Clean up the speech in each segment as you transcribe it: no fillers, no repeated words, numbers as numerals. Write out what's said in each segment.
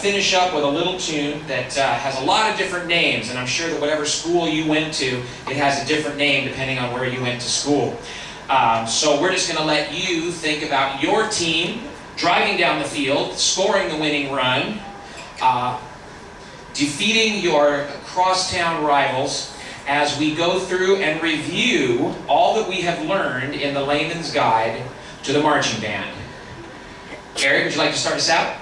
finish up with a little tune that has a lot of different names, and I'm sure that whatever school you went to, it has a different name depending on where you went to school. So we're just going to let you think about your team driving down the field, scoring the winning run, defeating your crosstown rivals as we go through and review all that we have learned in the Layman's Guide to the Marching Band. Eric, would you like to start us out?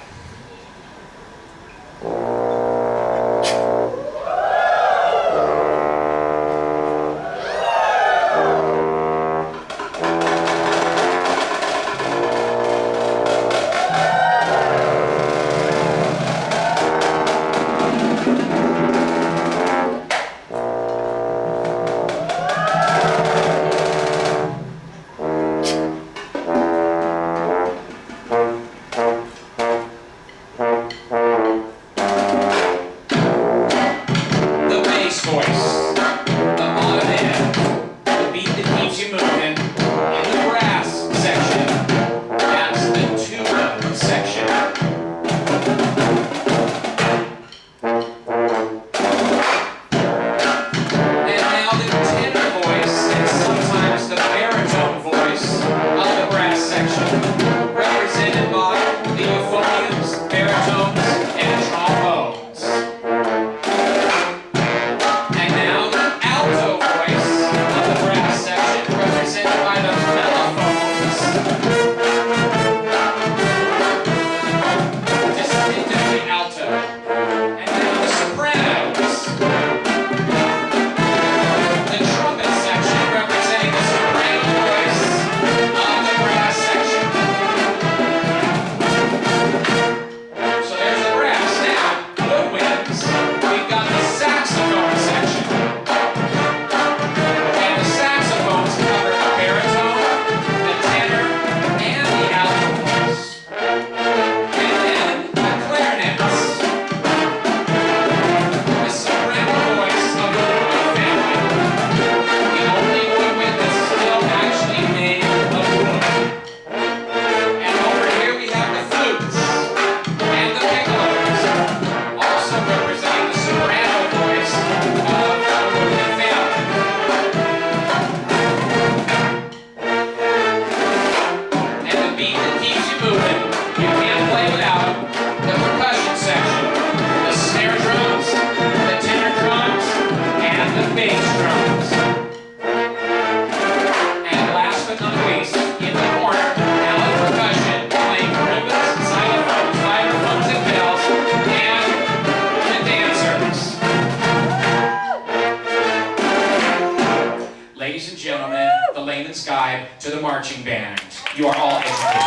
Ladies and gentlemen, the Layman's Guide to the Marching Band. You are all educated.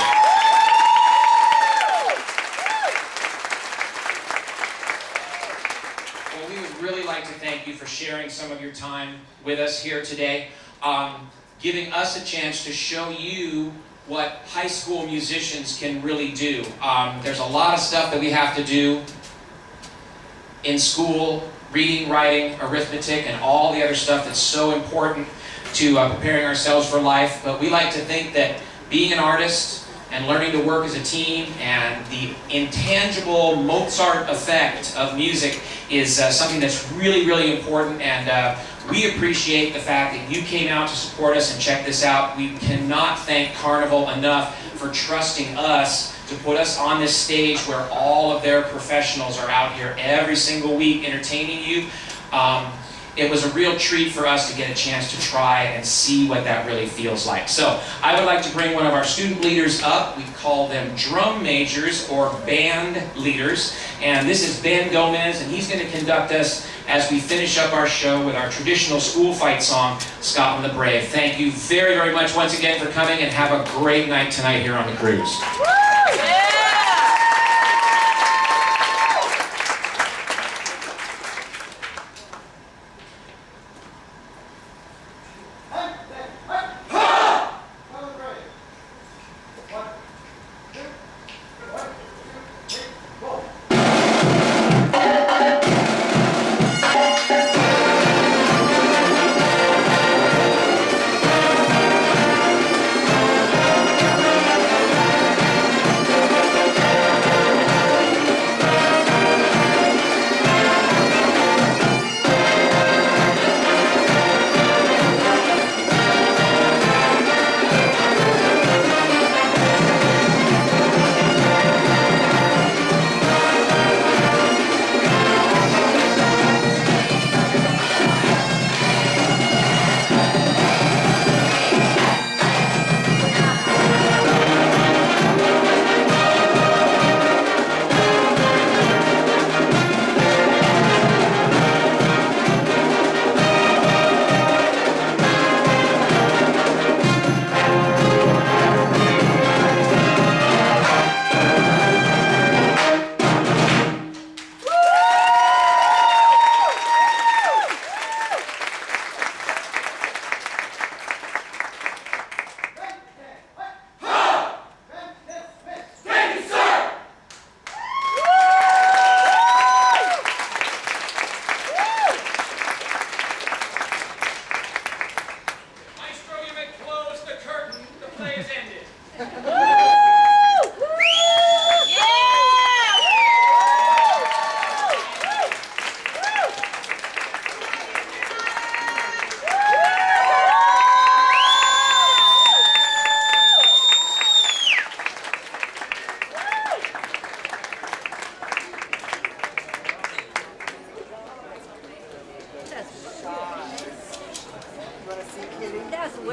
Well, we would really like to thank you for sharing some of your time with us here today, giving us a chance to show you what high school musicians can really do. There's a lot of stuff that we have to do in school, reading, writing, arithmetic, and all the other stuff that's so important to preparing ourselves for life. But we like to think that being an artist and learning to work as a team and the intangible Mozart effect of music is something that's really, really important. And we appreciate the fact that you came out to support us and check this out. We cannot thank Carnival enough for trusting us to put us on this stage where all of their professionals are out here every single week entertaining you. It was a real treat for us to get a chance to try and see what that really feels like. So I would like to bring one of our student leaders up. We call them drum majors or band leaders. And this is Ben Gomez, and he's going to conduct us as we finish up our show with our traditional school fight song, Scotland the Brave. Thank you very, very much once again for coming, and have a great night tonight here on the cruise.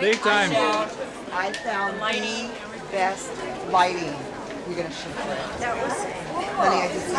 Big time. I found the best lighting. You're gonna shoot it. That was, honey, I just